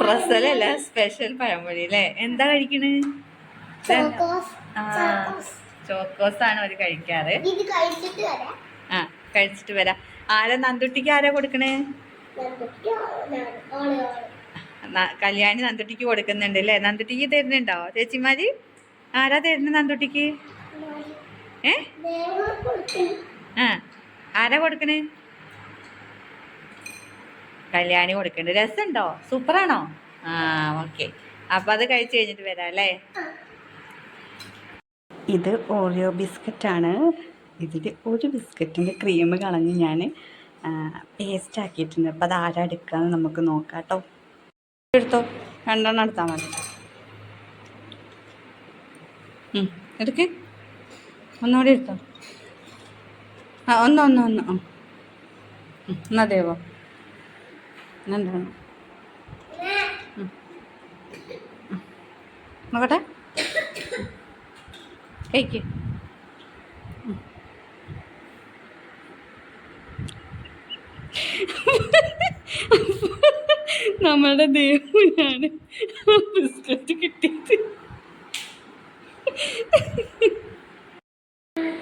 പ്രസലല്ല special പഴംപൊരി അല്ലേ? എന്താ കഴിക്കണ്? Chocos ആണ് അവര് കഴിക്കാറ്. ആ കഴിച്ചിട്ട് വരാം. ആരാ നന്ദുട്ടിക്ക് ആരാ കൊടുക്കണേ? കല്യാണി നന്ദുട്ടിക്ക് കൊടുക്കുന്നുണ്ട് അല്ലേ? നന്ദുട്ടിക്ക് തരുന്നുണ്ടോ ചേച്ചിമാര്? ആരാ തരുന്നത് നന്ദുട്ടിക്ക്? ആ ആരാ കൊടുക്കണേ? കല്യാണി കൊടുക്കണ്ട്. രസമുണ്ടോ? സൂപ്പറാണോ? ആ ഓക്കെ. അപ്പം അത് കഴിച്ച് കഴിഞ്ഞിട്ട് വരാം അല്ലേ? ഇത് ഓറിയോ ബിസ്ക്കറ്റാണ്. ഇതിൽ ഒരു ബിസ്ക്കറ്റിൻ്റെ ക്രീം കളഞ്ഞ് ഞാൻ പേസ്റ്റ് ആക്കിയിട്ടുണ്ട്. അപ്പോൾ അത് ആരാ എടുക്കാമെന്ന് നമുക്ക് നോക്കാം കേട്ടോ. എടുത്തോ, 2 എടുത്താൽ മതി. എടുക്ക്, ഒന്നുകൂടി എടുത്തോ. ഒന്ന് എന്നാ ദേവോ, രണ്ടെണ്ണം നോക്കട്ടെ. കഴിക്ക്. നമ്മളുടെ ദേവനാണ് ബിസ്ക്കറ്റ് കിട്ടിയത്.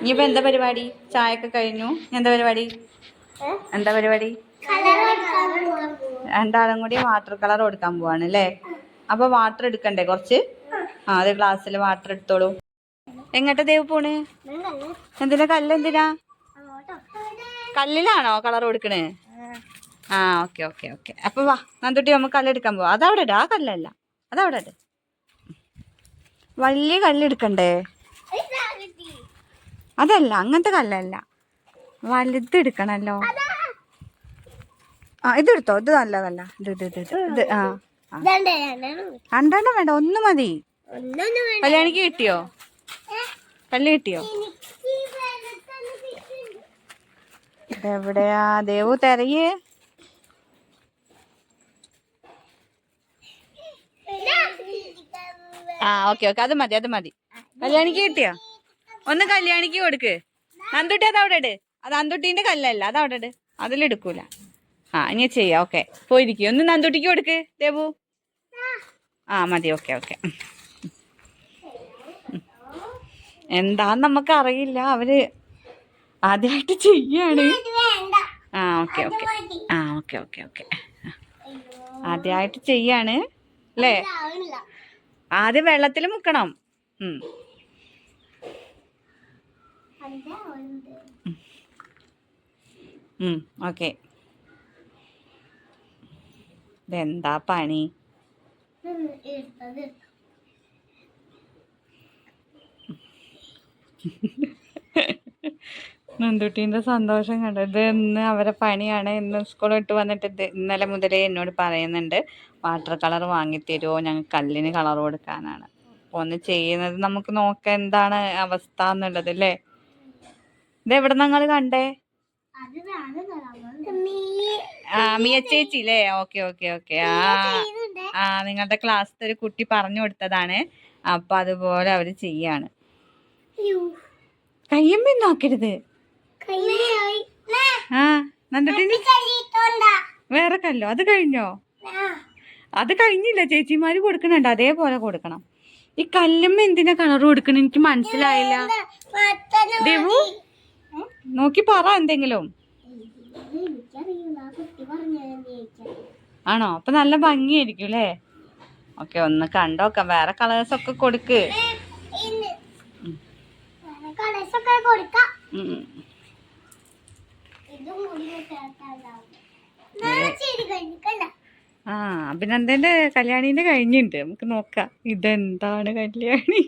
ഇനിയിപ്പോൾ എന്താ പരിപാടി? ചായയൊക്കെ കഴിഞ്ഞു. എന്താ പരിപാടി? രണ്ടാളും കൂടി വാട്ടർ കളർ കൊടുക്കാൻ പോവാണ് അല്ലേ? അപ്പോൾ വാട്ടർ എടുക്കണ്ടേ കുറച്ച്? അത് ഗ്ലാസ്സിൽ വാട്ടർ എടുത്തോളൂ. എങ്ങോട്ടാ ദേവ് പോണ്? എന്തിനാ? കല്ലെന്തിനാ? കല്ലിലാണോ കളർ കൊടുക്കണേ? ആ ഓക്കെ ഓക്കെ ഓക്കെ. അപ്പോൾ വാ നന്ദുട്ടി, നമുക്ക് കല്ലെടുക്കാൻ പോവാം. അതവിടെ ഇട്. ആ കല്ലല്ല, അതവിടെ ഇട്. വലിയ കല്ലെടുക്കണ്ടേ? അതല്ല, അങ്ങനത്തെ കല്ലല്ല, വലുതെടുക്കണല്ലോ. ആ ഇതെടുത്തോ, ഇത് നല്ല കല്ല. ഇത് ആ 2 വേണ്ട, 1 മതി. കല്യാണിക്ക് കിട്ടിയോ? കല്ല് കിട്ടിയോ? എവിടെയാ ദേവു? തെരയേ. ആ ഓക്കെ ഓക്കെ, അത് മതി. കല്യാണിക്ക് കിട്ടിയോ? ഒന്ന് കല്യാണിക്ക് കൊടുക്ക്. നന്ദുട്ടി അതവിടെ ഇട്. അത് നന്ദുട്ടീൻ്റെ കല്ലല്ല, അതവിടെ ഇട്. അതിലെടുക്കൂല. ആ ഇനി ചെയ്യാം. ഓക്കെ, പോയിരിക്കും. ഒന്ന് നന്ദുട്ടിക്ക് കൊടുക്ക് ദേവു. ആ മതി. Okay okay. എന്താന്ന് നമുക്കറിയില്ല, അവര് ആദ്യമായിട്ട് ചെയ്യാണ്. ആ ഓക്കെ ഓക്കെ. ആ ഓക്കെ ഓക്കെ ഓക്കെ. ആദ്യമായിട്ട് ചെയ്യാണ് അല്ലേ? ആദ്യം വെള്ളത്തിൽ മുക്കണം. ഓക്കെ. ഇതെന്താ പണി? നന്ദുട്ടീൻ്റെ സന്തോഷം കണ്ടോ? ഇത് ഇന്ന് അവരെ പണിയാണ്. ഇന്ന് സ്കൂൾ വിട്ട് വന്നിട്ട് ഇന്നലെ മുതലേ എന്നോട് പറയുന്നുണ്ട്, വാട്ടർ കളർ വാങ്ങിത്തരുമോ, ഞങ്ങൾ കല്ലിന് കളർ കൊടുക്കാനാണ്. അപ്പോൾ ഒന്ന് ചെയ്യുന്നത് നമുക്ക് നോക്കാം എന്താണ് അവസ്ഥ എന്നുള്ളത് അല്ലേ? ഇതെവിടെ നിങ്ങൾ കണ്ടേ? ആ മിയ ചേച്ചി അല്ലേ? Okay okay okay. ആ നിങ്ങളുടെ ക്ലാസ്സിൽ ഒരു കുട്ടി പറഞ്ഞു കൊടുത്തതാണ്. അപ്പം അതുപോലെ അവർ ചെയ്യാണ്. കയ്യമ്മ നോക്കരുത്. ആ നന്ദുട്ടി, വേറെ കല്ലോ? അത് കഴിഞ്ഞോ? അത് കഴിഞ്ഞില്ല, ചേച്ചിമാര് കൊടുക്കണുണ്ട്, അതേപോലെ കൊടുക്കണം. ഈ കല്ലുമ്മ എന്തിനാ കളർ കൊടുക്കണം? എനിക്ക് മനസ്സിലായില്ല. ദേവു നോക്കി പറ എന്തെങ്കിലും. ആണോ? അപ്പൊ നല്ല ഭംഗിയായിരിക്കും അല്ലേ? ഓക്കെ, ഒന്ന് കണ്ടോക്കാം. വേറെ കളേഴ്സ് ഒക്കെ കൊടുക്ക്. ആ അഭിനന്ദന്റെ കല്യാണിന്റെ കഴിഞ്ഞിട്ടുണ്ട്. നമുക്ക് നോക്കാം ഇതെന്താണ് കല്യാണി.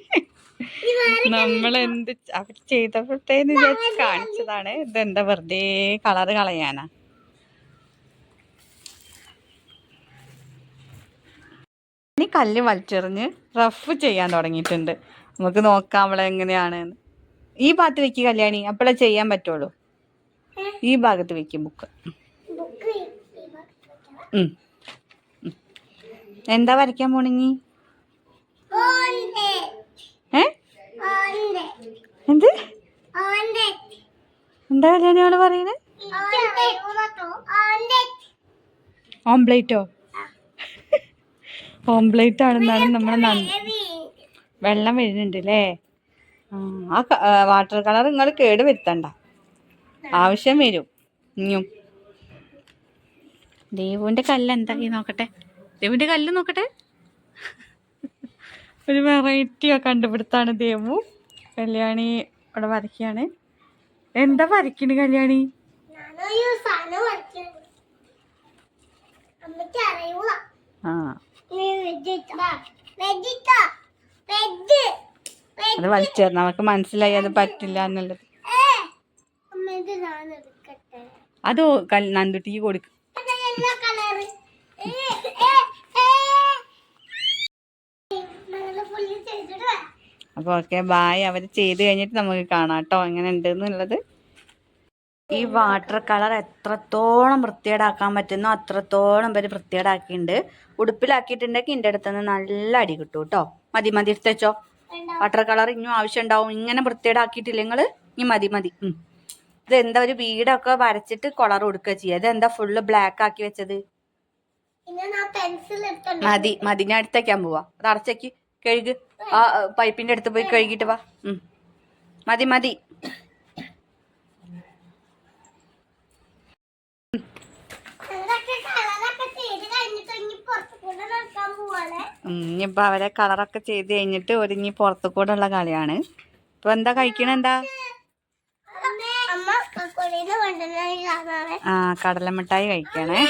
നമ്മളെന്ത് അവർ ചെയ്തപ്പോഴത്തേന്ന് വിചാരിച്ച് കാണിച്ചതാണ്. ഇതെന്താ വെറുതെ കളറ് കളയാനാ? ഇനി കല്ല് വലിച്ചെറിഞ്ഞ് റഫ് ചെയ്യാൻ തുടങ്ങിയിട്ടുണ്ട്. നമുക്ക് നോക്കാം അവളെങ്ങനെയാണ്. ഈ ഭാഗത്ത് വെക്ക് കല്യാണി, അപ്പോഴേ ചെയ്യാൻ പറ്റുള്ളൂ. ഈ ഭാഗത്ത് വെക്കും ബുക്ക്. എന്താ വരയ്ക്കാൻ പോണെങ്കി? എന്ത്? എന്താ കല്യാണി അവള് പറയണേ? ഓംപ്ലേറ്റോ? ഓംപ്ലേറ്റ് ആണെന്നാണ് നമ്മൾ വെള്ളം വീഴുന്നുണ്ട് അല്ലേ? ആ വാട്ടർ കളർ നിങ്ങൾ കേട് വരുത്തണ്ട, ആവശ്യം വരും ഇനിയും. ദേവുവിന്റെ കല്ല് എന്തായി നോക്കട്ടെ, ദേവുവിന്റെ കല്ല് നോക്കട്ടെ. ഒരു വെറൈറ്റി കണ്ടുപിടുത്താണ് ദേവു. കല്യാണി ഇവിടെ വരയ്ക്കാണ്. എന്താ വരയ്ക്കണ് കല്യാണി? അത് വലിച്ചേർന്ന് നമുക്ക് മനസ്സിലായി അത് പറ്റില്ല എന്നുള്ളത്. അത് നന്ദുട്ടിക്ക് കൊടുക്കും. അപ്പോൾ ഓക്കെ, ബായ്. അവർ ചെയ്ത് കഴിഞ്ഞിട്ട് നമുക്ക് കാണാം കേട്ടോ എങ്ങനെ ഉണ്ട് എന്നുള്ളത്. ഈ വാട്ടർ കളർ എത്രത്തോളം വൃത്തികേടാക്കാൻ പറ്റുന്നോ അത്രത്തോളം പേര് വൃത്തികേടാക്കിയിട്ടുണ്ട്. ഉടുപ്പിലാക്കിയിട്ടുണ്ടെങ്കിൽ എൻ്റെ അടുത്ത് നിന്ന് നല്ല അടി കിട്ടും കേട്ടോ. മതി മതി എടുത്തോ. വാട്ടർ കളർ ഇനിയും ആവശ്യം ഉണ്ടാവും. ഇങ്ങനെ വൃത്തികേടാക്കിയിട്ടില്ല നിങ്ങൾ, ഇനി മതി മതി. ഇതെന്താ ഒരു വീടൊക്കെ വരച്ചിട്ട് കളർ കൊടുക്കുക ചെയ്യുക. ഇതെന്താ ഫുള്ള് ബ്ലാക്ക് ആക്കി വെച്ചത്? മതി മതി, ഞാൻ അടുത്തേക്കാൻ പോവാ. അത് അടച്ചേക്ക്, കഴുകു. ആ പൈപ്പിന്റെ അടുത്ത് പോയി കഴുകിട്ട് വാ. മതി മതി. ഇനിയിപ്പോ അവരെ കളറൊക്കെ ചെയ്ത് കഴിഞ്ഞിട്ട് ഒരുങ്ങി പുറത്തു കൂടെ ഉള്ള കളിയാണ്. ഇപ്പൊ എന്താ കഴിക്കണ? എന്താ? കടലമിഠായി കഴിക്കണേ.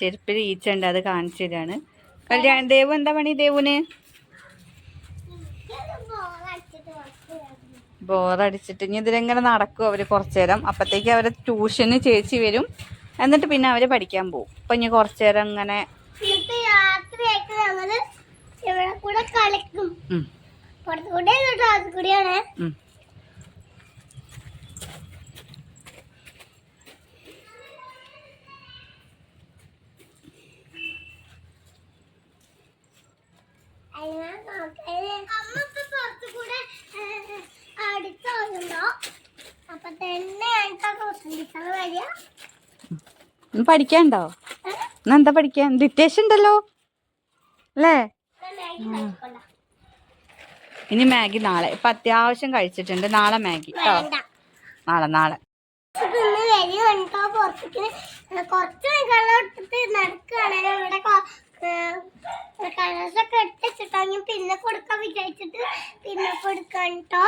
ചെരുപ്പിൽ ഈച്ചുണ്ട്, അത് കാണിച്ചു തരാണ്. കല്യാണം ദേവു എന്താ പണി? ദേവുന് ബോറടിച്ചിട്ട് ഇനി ഇതിലെങ്ങനെ നടക്കും അവര് കുറച്ചു നേരം. അപ്പത്തേക്ക് അവരെ ട്യൂഷന് ചേച്ചി വരും, എന്നിട്ട് പിന്നെ അവര് പഠിക്കാൻ പോകും. അപ്പൊ ഇനി കുറച്ചു നേരം ഇങ്ങനെ പഠിക്കാണ്ടോ? എന്താ പഠിക്കാൻ? ഡിറ്റേഷൻ ഉണ്ടല്ലോ അല്ലേ? ഇനി മാഗി നാളെ. ഇപ്പൊ അത്യാവശ്യം കഴിച്ചിട്ടുണ്ട്. നാളെ മാഗി കേട്ടോ. നാളെ കളേഴ്സൊക്കെ ഇട്ടിട്ടാണെങ്കിൽ പിന്നെ കൊടുക്കാൻ വിചാരിച്ചിട്ട് പിന്നെ കൊടുക്കാൻ കേട്ടോ.